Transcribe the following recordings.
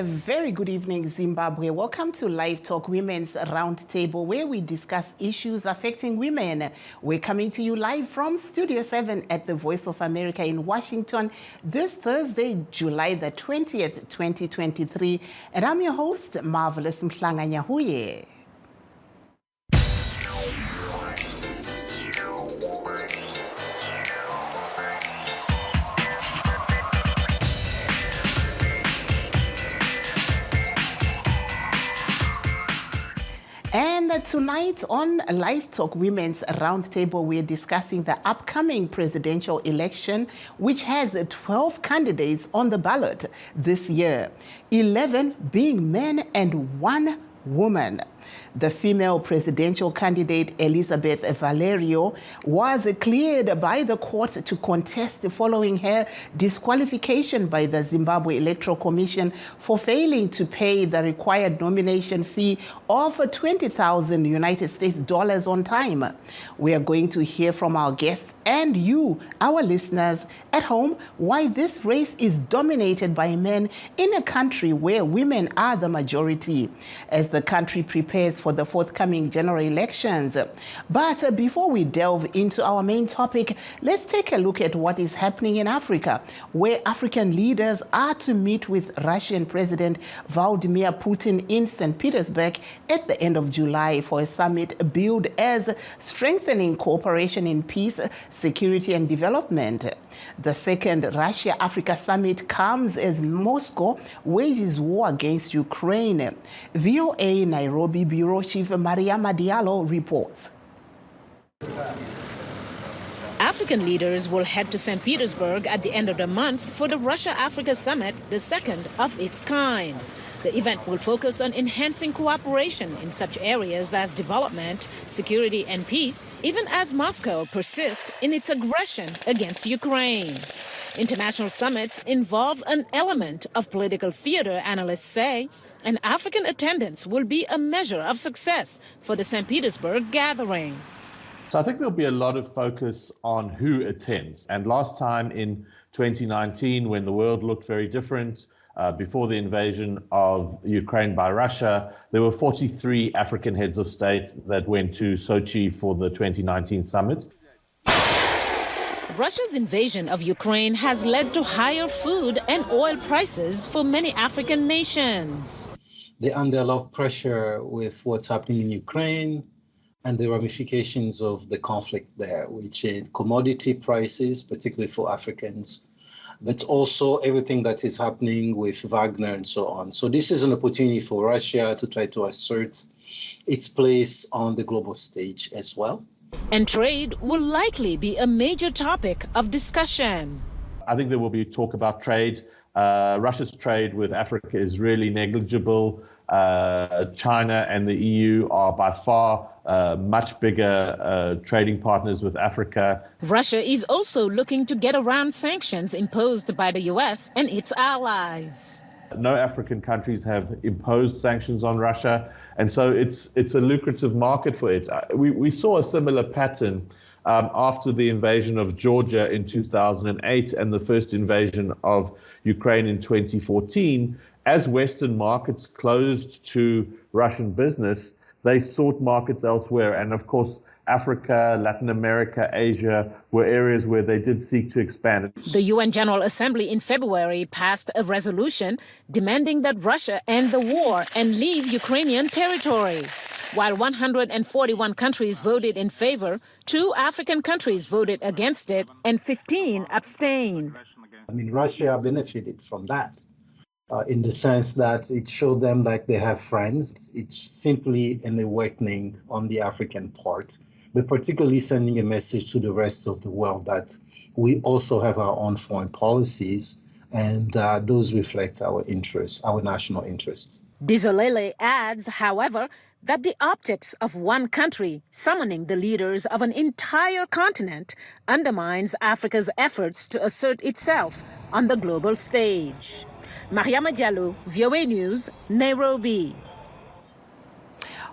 very good evening, Zimbabwe. Welcome to LiveTalk Women's Roundtable, where we discuss issues affecting women. We're coming to you live from Studio 7 at the Voice of America in Washington this Thursday, July the 20th, 2023. And I'm your host, Marvelous Mhlanga-Nyahuye. And tonight on LiveTalk Women's Roundtable, we're discussing the upcoming presidential election, which has 12 candidates on the ballot this year, 11 being men and 1 woman. The female presidential candidate, Elizabeth Valerio, was cleared by the court to contest following her disqualification by the Zimbabwe Electoral Commission for failing to pay the required nomination fee of 20,000 United States dollars on time. We are going to hear from our guests and you, our listeners at home, why this race is dominated by men in a country where women are the majority, as the country prepares for the forthcoming general elections. But before we delve into our main topic, let's take a look at what is happening in Africa, where African leaders are to meet with Russian President Vladimir Putin in St. Petersburg at the end of July for a summit billed as strengthening cooperation in peace, security and development. The second Russia-Africa summit comes as Moscow wages war against Ukraine. VOA Nairobi Bureau Chief Mariama Diallo reports. African leaders will head to St. Petersburg at the end of the month for the Russia-Africa summit, the second of its kind. The event will focus on enhancing cooperation in such areas as development, security and peace, even as Moscow persists in its aggression against Ukraine. International summits involve an element of political theater, analysts say, and African attendance will be a measure of success for the St. Petersburg gathering. So I think there'll be a lot of focus on who attends. And last time in 2019, when the world looked very different, before the invasion of Ukraine by Russia, there were 43 African heads of state that went to Sochi for the 2019 summit. Russia's invasion of Ukraine has led to higher food and oil prices for many African nations. They're under a lot of pressure with what's happening in Ukraine and the ramifications of the conflict there, which is commodity prices, particularly for Africans, but also everything that is happening with Wagner and so on. So this is an opportunity for Russia to try to assert its place on the global stage as well. And trade will likely be a major topic of discussion. I think there will be talk about trade. Russia's trade with Africa is really negligible. China and the EU are by far much bigger trading partners with Africa. Russia is also looking to get around sanctions imposed by the US and its allies. No African countries have imposed sanctions on Russia, and so it's a lucrative market for it. We saw a similar pattern after the invasion of Georgia in 2008 and the first invasion of Ukraine in 2014. As Western markets closed to Russian business, they sought markets elsewhere. And of course, Africa, Latin America, Asia were areas where they did seek to expand. The UN General Assembly in February passed a resolution demanding that Russia end the war and leave Ukrainian territory. While 141 countries voted in favor, 2 African countries voted against it and 15 abstained. I mean, Russia benefited from that. In the sense that it showed them like they have friends. It's simply an awakening on the African part, but particularly sending a message to the rest of the world that we also have our own foreign policies, and those reflect our interests, our national interests. Dizolele adds, however, that the optics of one country summoning the leaders of an entire continent undermines Africa's efforts to assert itself on the global stage. Mariama Diallo, VOA News, Nairobi.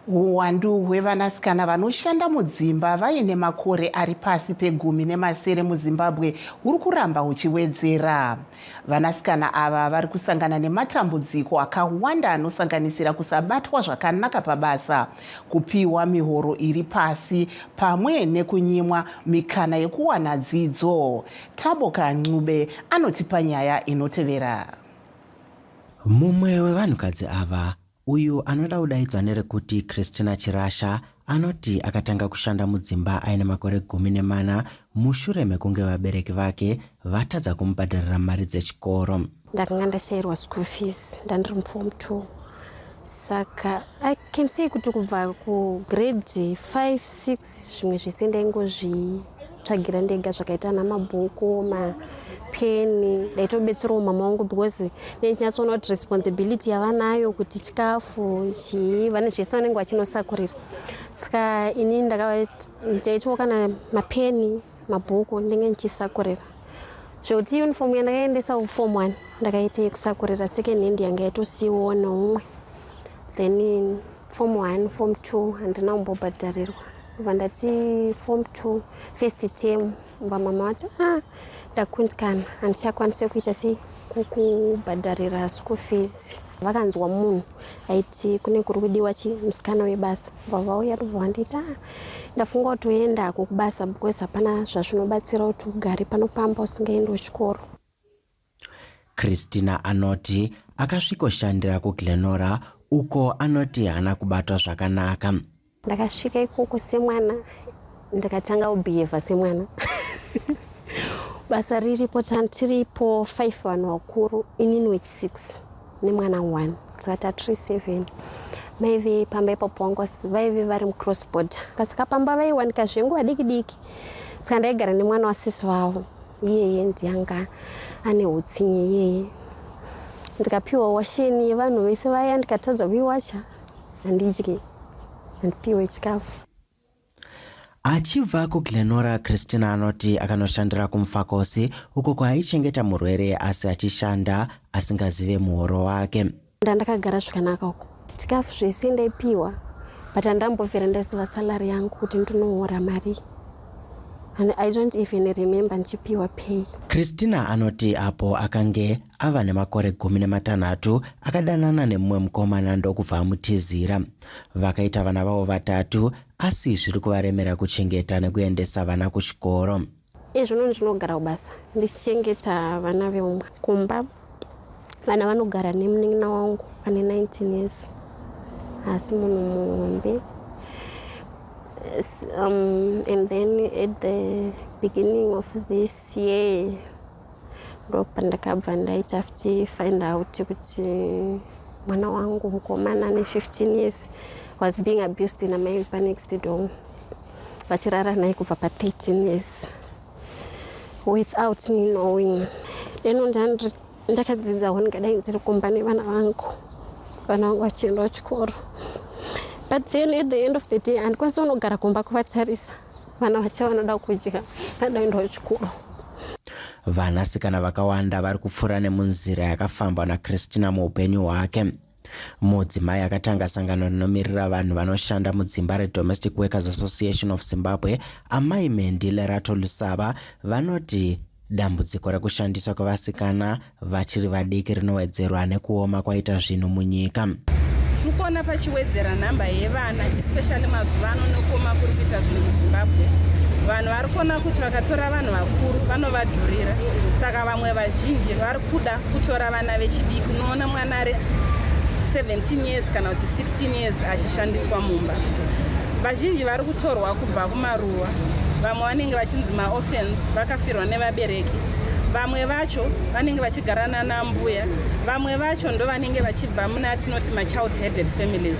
Uwandu hwevanasikana vanoshanda mudzimba vaine makore ari pasi pe10 muZimbabwe huri kuramba huchiwedzera. Vanasikana ava vari kusangana nematambudziko akawanda anosanganisira kusabatwa zvakanaka pabasa, kupiwa mihoro iri pasi pamwe nekunyimwa mikana yekuwana dzidzo. Taboka Ncube anotipa nyaya inotevera. Mumwe wevanhukadzi ava uyu anoda kudaidzwa nerekuti Christina Chirasha anoti akatanga kushanda mudzimba aine makore 14 mushure mekunge vabereki vake vatadza kumubhadharira mari dzechikoro. Ndakanga ndashayirwa school fees ndandiri muform 2. Saka I can say kuti kubva kugrade 5, 6 zvimwe zvese ndaingozvitsvagira ndega zvakaita namabhuku, mapeni, ndaitobetserawo mama wangu because ndichinyatsona kuti responsibility yavanayo kuti chikafu chii vane zvese vanenge vachinosakurira. Saka ini ndaitaitawo kana mapeni, mabhuku ndenge ndichisakurira. Zvoti uniform yandakaendesa kuform 1 ndakaita yekusakurira, second hand yanga yaitosiyiwawo neumwe. Then in form 1, form 2 handina kumbobhadharirwa. Vandati form 2 first term mama vati ndakundikana handichakwanisa kuita sei kukubhadharira school fees. Vakanzwa munhu aiti kune kuri kudiwa musikana webasa, vauya vanditi ndafunga kuti uenda kubasa because hapana zvazvinobatsira kuti ugare panopamba usingaendi kuchikoro. Christina anoti akasvikoshandira kuGlenora uko anoti hana kubatwa zvakanaka. Ndakasvika ikoko semwana ndakatanga kubehave semwana. Basa riripo tiripo 5 vanhu vakuru, inini week 6 nemwana 1 saka 37. Maive pamba ipapo wangu vaive vari mucross border, kasaka pamba vaiwanika zvenguva diki diki. Saka ndaigara nemwana wasisi vavo, iyeye ndiyanga ane utsinye iyeye. Ndikapiwa washeni yevanhu vese vaya, ndikatadza kuiwacha handidyi handipiwe chikafu. Achibva kuGlenora, Christina anoti akanoshandira kumufakosi uko kwaaichengeta murwere asi achishanda asingazive muhoro wake. Ndakagara zvakanaka uko, chikafu zvese ndaipiwa but handambobvira ndaziva salary yangu kuti ndinohora mari. And I don't even remember ndichipiwa pay. Christina anoti apo akange ava nemakore 16 akadanana nemumwe mukomana ndokubva amutizira. Vakaita vana vavo 3 asi zviri kuvaremera kuchengeta nekuendesa vana kuchikoro. Izvino ndinogara kubasa ndichichengeta vana veumwe kumba. Vana vanogara nemunin'ina wangu ane 19 years asi munhu muhombe. And then at the beginning of this year, ndakabva ndaita futi find out kuti mwana wangu mukomana ane 15 years was being abused in amai pa next door. Vachirara naye kubva pa 13 years without me knowing. Leno ndakadzidzawo ndikadai ndiri kumba nevana vangu, vana vangu vachienda kuchikoro. But then at the end of the day, handikwanisa kunogara kumba kuvatarisa. Vana vacha vanoda kudya, vanoenda kuchikoro. Vanasikana vakawanda vari kupfuura nemunzira yakafambwa naChristina muupenyu hwake. Mudzimai akatanga sangano rinomiririra vanhu vanoshanda mudzimba reDomestic Workers Association of Zimbabwe, Amai Mendile Ratolusava, vanoti dambudziko rekushandiswa kwevasikana vachiri vadiki rinowedzerwa nekuoma kwaita zvinhu munyika. Tikona pachiwedzera nhamba yevana especially mazuvano nokoma kuri kuita zvinhu muZimbabwe. Vanhu vari kuona kuti vakatora vanhu vakuru vanovadhurira, saka vamwe vazhinji vari kuda kutora vana vechidiki. Unoona mwana ari 17 years kana kuti 16 years achishandiswa mumba. Vazhinji vari kutorwa kubva kumaruwa, vamwe vanenge vachinzi maorphans vakafirwa nevabereki. Vamwe vacho vanenge vachigarana nambuya, vamwe vacho ndo vanenge vachibva muna atinoti ma-child headed families.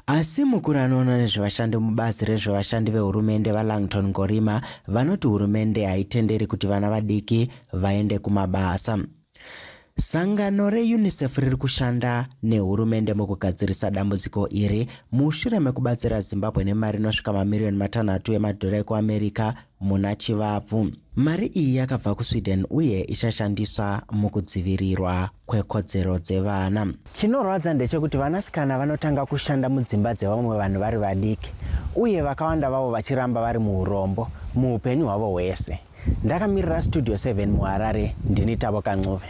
Asi mukuru anoona nezvevashandi mubazi rezvevashandi vehurumende vaLangton Ngorima vanoti hurumende haitenderi kuti vana vadiki vaende kumabasa. Sangano reUNICEF riri kushanda nehurumende mukugadzirisa dambudziko iri mushure mekubatsira Zimbabwe nemari inosvika mamiliyoni 6 emadhora ekuAmerica muna chivabvu. Mari iyi yakabva kuSweden uye ichashandiswa mukudzivirirwa kwekodzero dzevana. Chinorwadza ndechekuti vanasikana vanotanga kushanda mudzimba dzevamwe vanhu vari vadiki uye vakawanda vavo vachiramba vari muurombo muupenyu hwavo hwese. Ndakamirira Studio 7 muHarare, ndini Tabo Kancove.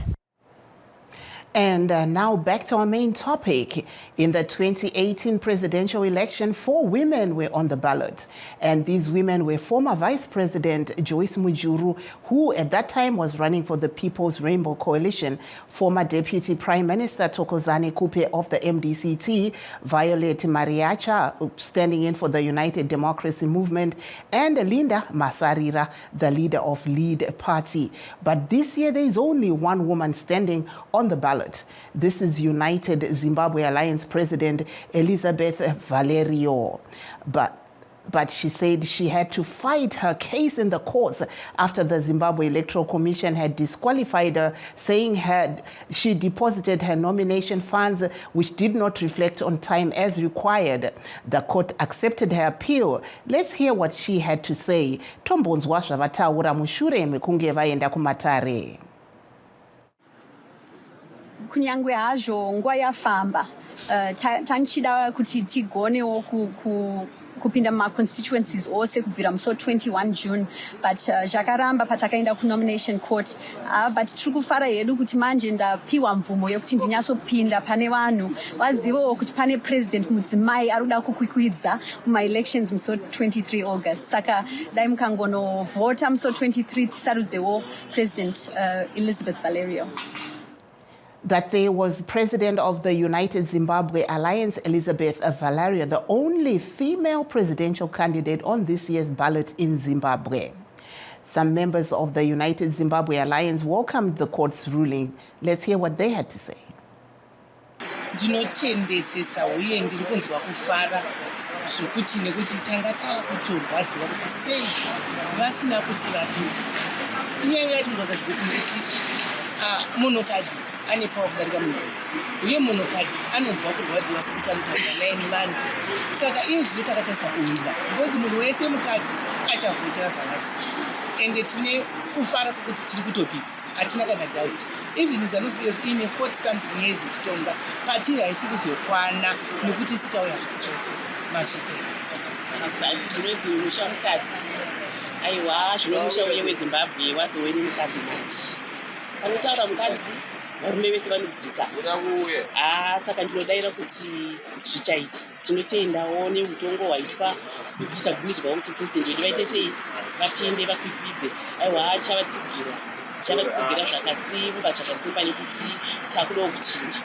And now back to our main topic. In the 2018 presidential election, 4 women were on the ballot. And these women were former Vice President Joyce Mujuru, who at that time was running for the People's Rainbow Coalition, former Deputy Prime Minister Thokozani Kupe of the MDCT, Violet Mariacha, standing in for the United Democracy Movement, and Linda Masarira, the leader of Lead Party. But this year, there is only one woman standing on the ballot. This is United Zimbabwe Alliance President Elizabeth Valerio. But she said she had to fight her case in the courts after the Zimbabwe Electoral Commission had disqualified her, saying she deposited her nomination funds which did not reflect on time as required. The court accepted her appeal. Let's hear what she had to say. Tombonzwa zvavataura mushure mekunge vaenda kumatare. Kunyangwe hazvo nguva yafamba tanchida kuti tigonewo kupinda mumaconstituencies ose kubvira musi 21 June, but zvakaramba patakaenda kunomination court. But tiri kufara hedu kuti manje ndapiwa mvumo yokuti ndinyatsopinda pane vanhu vazivewo kuti pane president mudzimai ari kuda kukwikwidza mumaelections musi 23 August. Saka dai mukangonovhota musi 23 tisarudzewo President Elizabeth Valerio. That there was President of the United Zimbabwe Alliance, Elizabeth Valerio, the only female presidential candidate on this year's ballot in Zimbabwe. Some members of the United Zimbabwe Alliance welcomed the court's ruling. Let's hear what they had to say. Ndinotendesesa uye ndiri kunzwa kufara zvokuti nekuti tanga takutorwadziwa kuti sei vasina kuti vapinde. Inyaya yatirwadza zvokuti nditi munhukadzi ane pawa kudarika munhurume uye munhukadzi anonzwa kurwadziwa sekuti anotaura 9 months. Saka izvi takatarisa kuwina because munhu wese mukadzi achavhotera zvakanaka, ende tine kufara kwekuti tiri kutopika, hatina kana doubt. Even ZANU-PF ine 40 something years ichitonga patiri haisi kuzokwana nekuti sitauya zvachose mazvitera. Zvinonzi musha mukadzi, aiwa zvinomusha uye weZimbabwe wazoweni mukadzi manje. Panotaura mukadzi varume vese vanodzika. Saka ndinodaira kuti zvichaita. Tinotendawo neutongo hwaitwa kuti tabvumidzwa kuti president wedu vaite sei vapinde vakwikwidze. Aiwa chavatsigira zvakasimba nekuti takudawo kuchinja.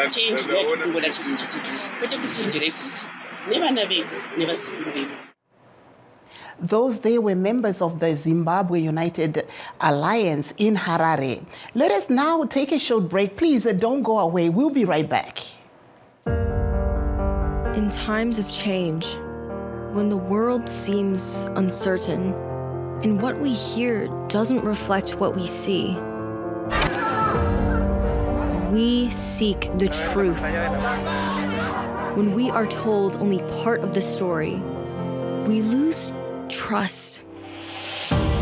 Change ndoyatinongoda chiti kwete kuchinjira isusu nevana vedu nevazukuru vedu. Those they were members of the Zimbabwe United Alliance in Harare. Let us now take a short break. Please don't go away. We'll be right back. In times of change, when the world seems uncertain and what we hear doesn't reflect what we see, we seek the truth. When we are told only part of the story, we lose trust.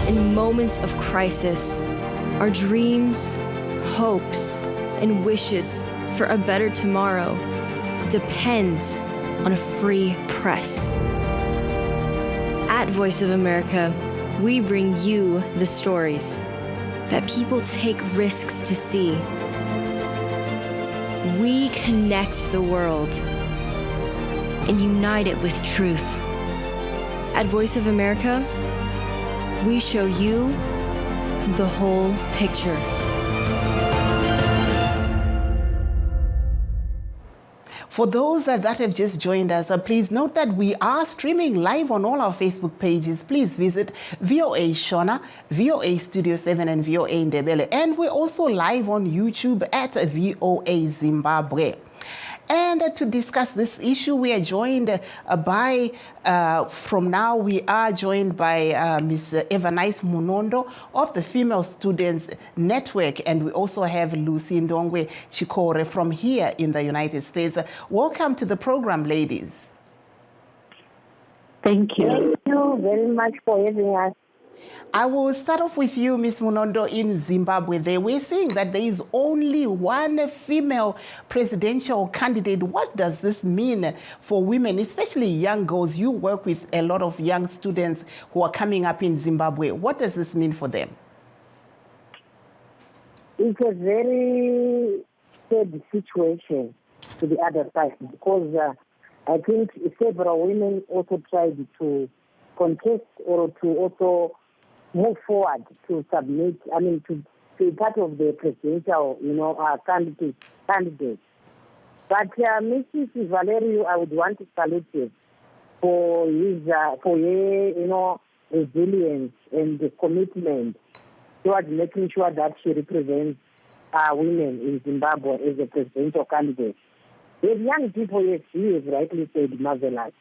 In moments of crisis, our dreams, hopes, and wishes for a better tomorrow depends on a free press. At Voice of America, we bring you the stories that people take risks to see. We connect the world and unite it with truth. At Voice of America, we show you the whole picture. For those that have just joined us, please note that we are streaming live on all our Facebook pages. Please visit VOA Shona, VOA Studio 7, and VOA Ndebele. And we're also live on YouTube at VOA Zimbabwe. And to discuss this issue, we are joined by Ms. Evanice Munondo of the Female Students Network, and we also have Lucy Ndongwe Chikore from here in the United States. Welcome to the program, ladies. Thank you. Thank you very much for having us. I will start off with you, Ms. Munondo, in Zimbabwe. We're seeing that there is only one female presidential candidate. What does this mean for women, especially young girls? You work with a lot of young students who are coming up in Zimbabwe. What does this mean for them? It's a very sad situation to the other side, because I think several women also tried to contest or to also move forward to submit, to be part of the presidential, candidate. But Mrs. Valerio, I would want to salute you for her, resilience and the commitment towards making sure that she represents women in Zimbabwe as a presidential candidate. With young people, yes, she has rightly said, marvelous.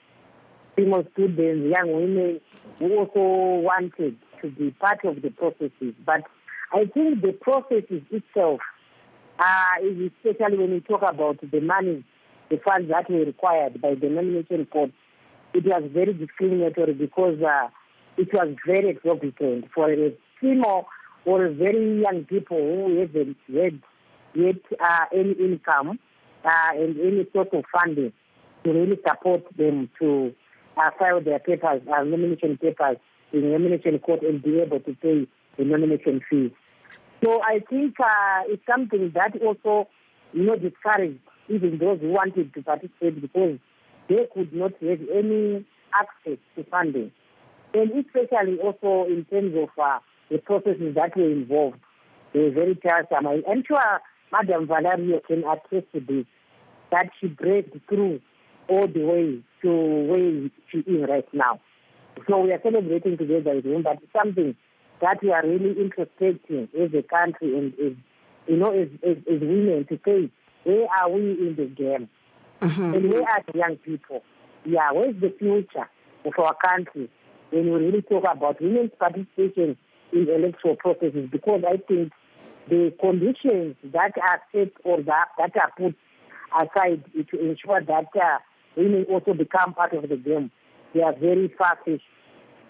Female students, young women who also wanted to be part of the processes. But I think the processes itself, especially when we talk about the money, the funds that were required by the nomination court, it was very discriminatory, because it was very exorbitant for a female or a very young people who haven't had yet any income and any sort of funding to really support them to file their papers, nomination papers in the nomination court, and be able to pay the nomination fees. So I think it's something that also, discouraged even those who wanted to participate, because they could not have any access to funding. And especially also in terms of the processes that were involved, they were very tiresome. I'm sure Madam Valerio can attest to this, that she braved through all the way to where she is right now. So we are celebrating together with him, but it's something that we are really interested in as a country and as women, to say, where are we in the game? Mm-hmm. And where are the young people? Yeah, where's the future of our country when we really talk about women's participation in electoral processes? Because I think the conditions that are set or that are put aside to ensure that women also become part of the game, they are very far-fetched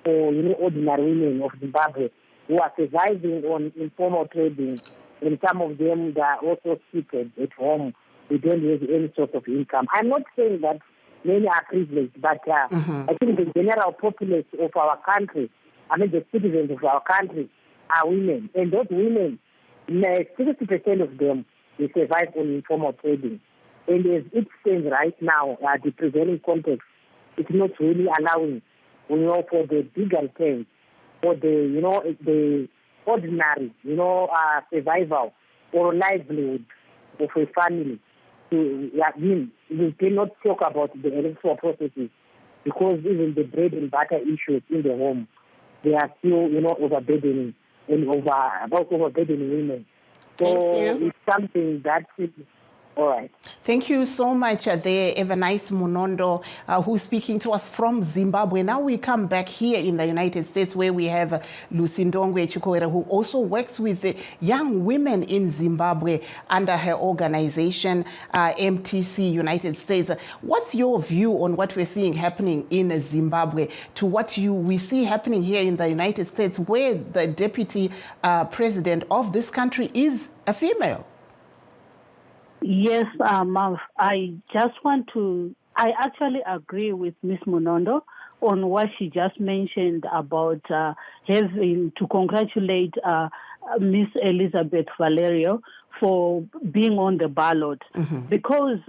for ordinary women of Zimbabwe who are surviving on informal trading, and some of them they are also seated at home. They don't have any sort of income. I'm not saying that many are privileged, but I think the general populace of our country, the citizens of our country, are women. And those women, 60% of them, they survive on informal trading. And as it stands right now, the prevailing context, it's not really allowing, for the bigger returns, for the ordinary, survival or livelihood of a family. We cannot talk about the electoral processes, because even the bread and butter issues in the home, they are still, overburdening and overburdening women. So it's something that is all right. Thank you so much there, Evanice Munondo, who's speaking to us from Zimbabwe. Now we come back here in the United States, where we have Lucy Ndongwe Chikore, who also works with young women in Zimbabwe under her organization, MTC United States. What's your view on what we're seeing happening in Zimbabwe to what we see happening here in the United States, where the deputy president of this country is a female? Yes, I actually agree with Ms. Munondo on what she just mentioned about having to congratulate Ms. Elizabeth Valerio for being on the ballot, because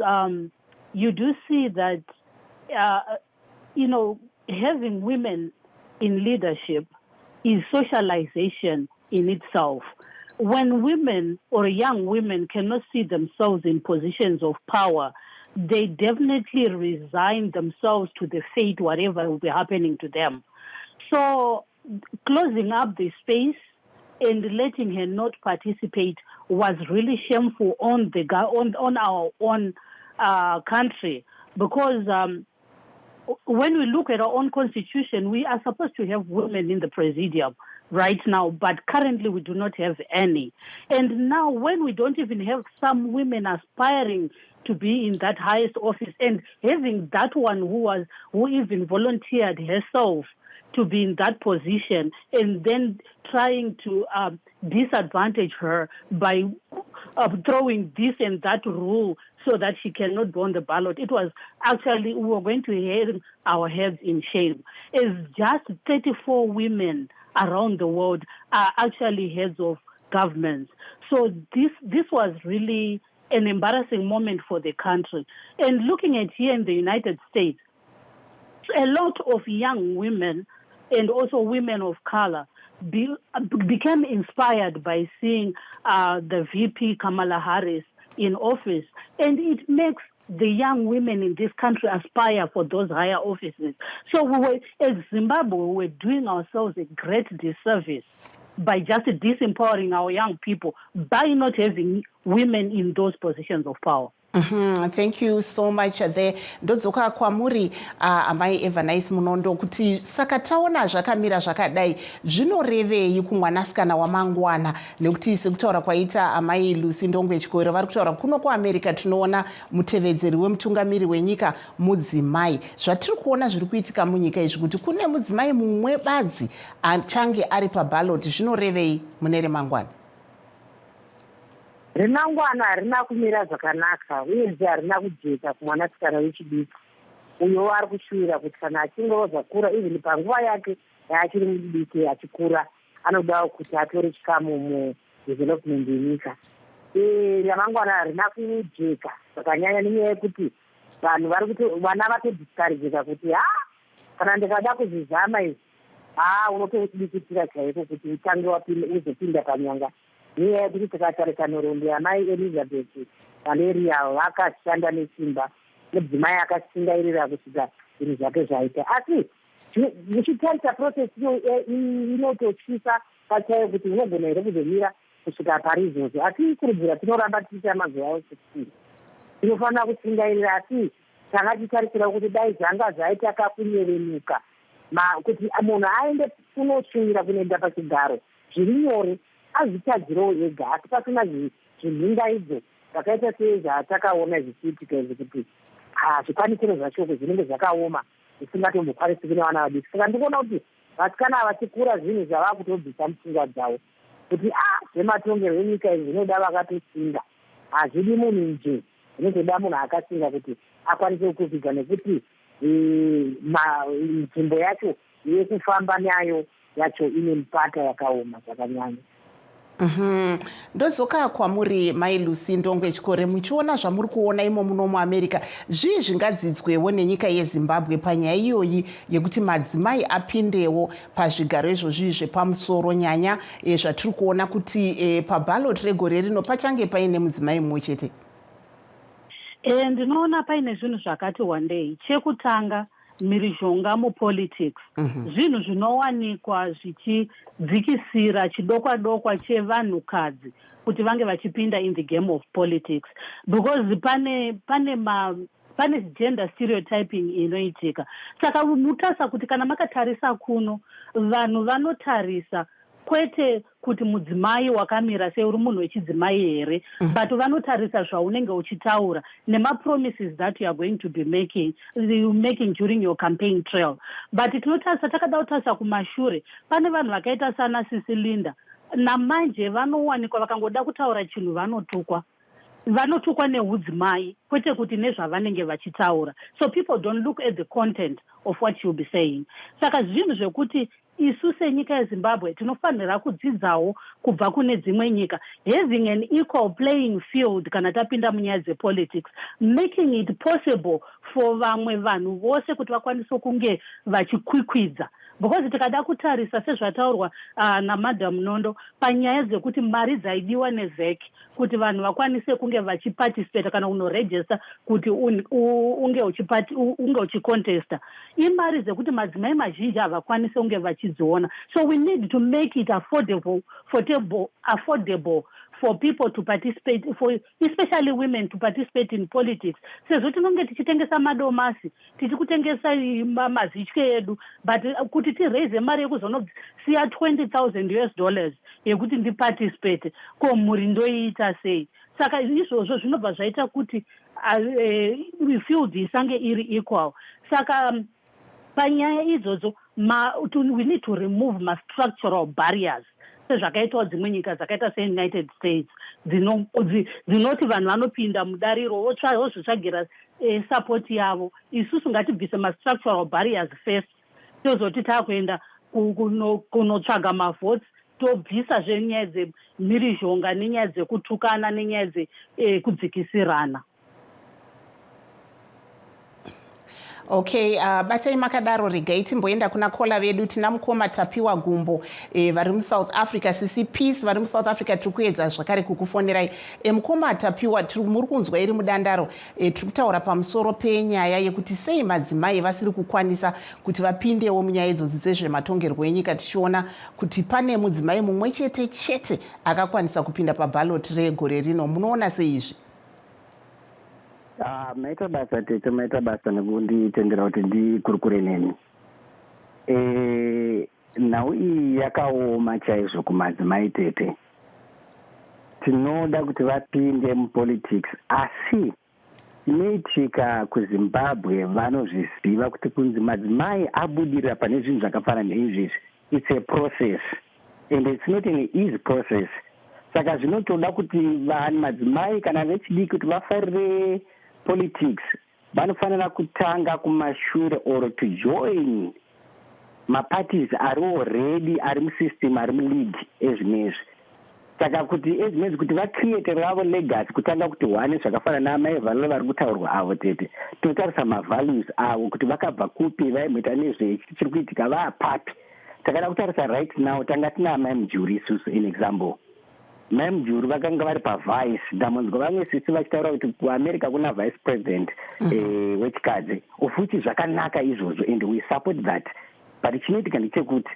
you do see that, having women in leadership is socialization in itself. When women or young women cannot see themselves in positions of power, they definitely resign themselves to the fate, whatever will be happening to them. So closing up the space and letting her not participate was really shameful on our own country, because when we look at our own constitution, we are supposed to have women in the presidium right now, but currently we do not have any. And now when we don't even have some women aspiring to be in that highest office, and having that one who even volunteered herself to be in that position, and then trying to disadvantage her by throwing this and that rule so that she cannot go on the ballot. It was actually, we were going to hang our heads in shame. It's just 34 women around the world are actually heads of governments. So this was really an embarrassing moment for the country. And looking at here in the United States, a lot of young women and also women of color became inspired by seeing the VP Kamala Harris in office. And it makes the young women in this country aspire for those higher offices. So as Zimbabwe, we were doing ourselves a great disservice by just disempowering our young people by not having women in those positions of power. Thank you so much there. Ndodzoka kwamuri amai Evanice Munondo kuti saka taona zvakamira zvakadai zvinorevei kumwanasikana wamangwana, nekuti sekutaura kwaita amai Lucy Ndongwe Chikore vari kutaura kuno kuAmerica tinoona mutevedzeri wemutungamiri wenyika mudzimai. Zvatiri kuona zviri kuitika munyika izvi kuti kune mudzimai mumwe badzi achange ari paballot, zvinorevei mune remangwana? Remangwana harina kumira zvakanaka uyezve harina kujeka kumwanasikana wechidiki uyo ari kushuvira kuti kana achinge ozakura even panguva yake yaachiri mudiki achikura anodawo kuti atore chikamu mudevelopment yenyika. Remangwana harina kujeka zvakanyanya nenyaya yekuti vanhu vari kuti vana vatodisikarijeka kuti kana ndikada kuzvizama izvi unotodikitira chaiko kuti utange uzopinda panyanga. Nyaya yekuti tikatarisa nhoroondo yamai Elizabeth Valeria vakashanda nesimba, mudzimai akashingairira kusvika zvinhu zvake zvaita. Asi muchitarisa process inototyisa pachayo kuti unogona here kuzomira kusvika parizvozvo. Asi kurudzira tinoramba tichiita mazuva 16 tinofanira kushingairira, asi tanga tichitarisira kuti dai zvanga zvaita kakunyevenuka kuti munhu aende kunoshuvira kunoenda pachigaro zviri nyore azvitadzirewo ega, asi pasina zvimhingaidzo zvakaita sezvatakaona zvichiitika izvi kuti zvikwanisiro zvachoko zvinenge zvakaoma zvisingatombokwanisiki nevana vadiki. Saka ndikuona kuti vasikana vachikura zvinhu zvava kutobvisa mupfungwa dzavo kuti zvematongerwo enyika izvi zvinoda vakatosinga, hazvidi munhu nje, zvinotoda munhu akasinga kuti akwanise kufika, nekuti nzvimbo yacho yekufamba nayo yacho ine mipata yakaoma zvakanyanya. Ndozoka kwamuri mai Lucy Ndongwe Chikore, muchiona zvamuri kuona imo muno muAmerica, zvii zvingadzidzwewo nenyika yeZimbabwe panyaya iyoyi yekuti madzimai apindewo pazvigaro izvozvi zvepamusoro, nyanya zvatiri kuona kuti paballot regore rino pachange paine mudzimai mumwe chete? Ndinoona paine zvinhu zvakati wandei. Chekutanga, mhirizhonga mupolitics, zvinhu zvinowanikwa zvichidzikisira chidokwa-dokwa chevanhukadzi kuti vange vachipinda in the game of politics, because pane gender stereotyping inoitika. Saka mutarisa kuti kana makatarisa kuno, vanhu vanotarisa kwete kuti mudzimai wakamira sei uri munhu wechidzimai here, but vanotarisa zvaunenge uchitaura nemapromises that you are going to be making during your campaign trail. But tinotarisa, takada kutarisa kumashure, pane vanhu vakaita sana Sisi Linda namanje vanowanikwa vakangoda kutaura chinhu vanotukwa neudzimai kwete kuti nezvavanenge vachitaura. So people don't look at the content of what you'll be saying. Saka zvinhu zvekuti isu senyika yeZimbabwe tinofanira kudzidzawo kubva kune dzimwe nyika, having an equal playing field kana tapinda munyaya dzepolitics, making it possible for vamwe vanhu vose kuti vakwanise kunge vachikwikwidza. Because tikada kutarisa sezvataurwa naMadam Nondo panyaya dzekuti mari dzaidiwa nevheki kuti vanhu vakwanise kunge vachiparticipate kana kunoregister kuti unge uchikontesta, imari dzekuti madzimai mazhinji havakwanise kunge vachidziona. So we need to make it affordable for people to participate, for especially women to participate in politics. Sezvo tinonge tichitengesa madomasi, tichikutengesa mazitye edu, but kuti tiraise mari yekuzonosiya $20,000 yekuti ndiparticipate, ko muri ndoiita sei? Saka izvozvo zvinobva zvaita kuti field isange iri equal. Saka panyaya idzodzo we need to remove structural barriers sezvakaitwa dzimwe nyika dzakaita seunited states dzinoti vanhu vanopinda mudariro vozvitsvagira support yavo. Isusu ngatibvise structural barriers first, tozoti takuenda kunotsvaga mavotes, tobvisazve nyaya dzemhirizhonga nenyaya dzekutukana nenyaya dzekudzikisirana. Okay, batai makadaro regai timboenda kuna kola vedu. Tina mukoma Tapiwa Gumbo vari muSouth Africa, sisi Peace vari muSouth Africa. Tiri kuedza zvakare kukufonerai. Mukoma Tapiwa, muri kunzwa iri mudandaro. Tiri kutaura pamusoro penyaya yekuti sei madzimai vasiri kukwanisa kuti vapindewo munyaya idzodzi dzezvematongerwo enyika, tichiona kuti pane mudzimai mumwe chete akakwanisa kupinda paballot regore rino. Munoona sei izvi? Maita basa tete, maita basa nekunditendera kuti ndikurukure neni. Nhau iyi yakaoma chaizvo kumadzimai tete. Tinoda kuti vapinde mupolitics, asi inoitika kuZimbabwe vanozviziva kuti kunzi madzimai abudirira pane zvinhu zvakafanana neizvizvi. It's a process and it's not an easy process. Saka zvinotoda kuti vanhu madzimai kana vechidiki kuti vafarire politics vanofanira kutanga kumashure or to join maparties ari already ari musystem ari muleague ezvinezvi. Saka kuti ezvinezvi kuti vacreate ravo legacy kutanga kuti wane zvakafanana namaevhalo vari kutaurwa avo tete. Totarisa mavalues avo kuti vakabva kupi, vaimboita nezvechiri kuitika vaapapi. Takada kutarisa right now tanga tina Mai Mujuri isusu in example. Mai Mujuri vakanga vari pavice, ndamunzwa vamwe sisi vachitaura kuti kuAmerica kuna vice president wechikadzi, of which zvakanaka izvozvo and we support that. But chinoitika ndechekuti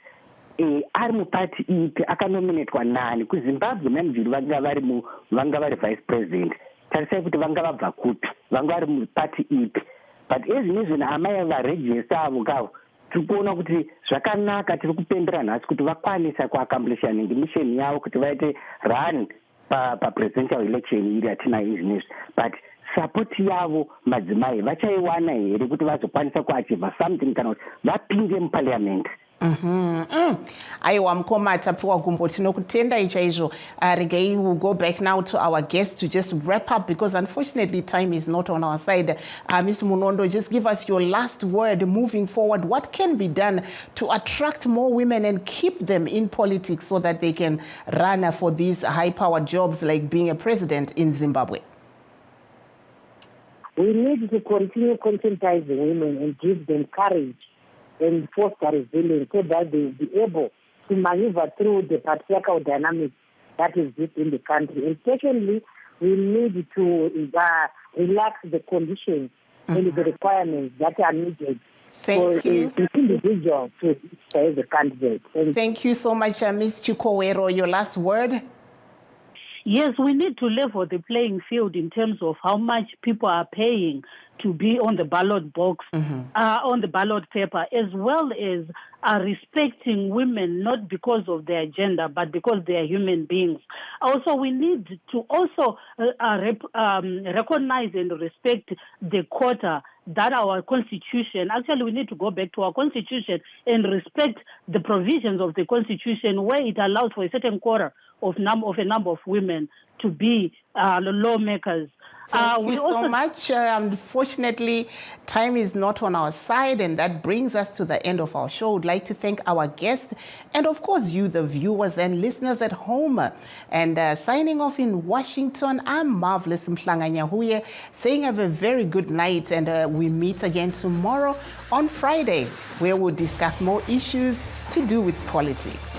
ari mupati ipi, akanominatwa nani? KuZimbabwe Mai Mujuri vanga vari vice president. Tarisai kuti vanga vabva kupi, vanga vari mupati ipi. But ezvinezvi naamai varegister avo kavo tiri kuona kuti zvakanaka, tiri kupembera nhasi kuti vakwanisa kuaccomplishing mission yavo kuti vaite run papresidential election iri atinayo izvinezvi. But support yavo madzimai vachaiwana here kuti vazokwanisa kuachieva something kana kuti vapinde muparliament? Aiwa mukoma Tapiwa Gumbo, tinokutendai chaizvo. Regai, we'll go back now to our guests to just wrap up because unfortunately time is not on our side. Mr. Munondo, just give us your last word moving forward. What can be done to attract more women and keep them in politics so that they can run for these high-powered jobs like being a president in Zimbabwe? We need to continue conscientizing women and give them courage and foster resilience so that they will be able to maneuver through the patriarchal dynamics that exist in the country. And secondly, we need to relax the conditions and the requirements that are needed for the individual to stay the candidate. Thank you so much, Ms. Chikowero. Your last word? Yes, we need to level the playing field in terms of how much people are paying to be on the ballot box, on the ballot paper, as well as respecting women, not because of their gender, but because they are human beings. Also, we need to also recognize and respect the quota that our constitution, actually we need to go back to our constitution and respect the provisions of the constitution where it allows for a certain quota of a number of women to be lawmakers. Thank you so much. Unfortunately, time is not on our side, and that brings us to the end of our show. I'd like to thank our guests and, of course, you, the viewers and listeners at home. And signing off in Washington, I'm Marvelous Mhlanga-Nyahuye, saying have a very good night, and we meet again tomorrow on Friday, where we'll discuss more issues to do with politics.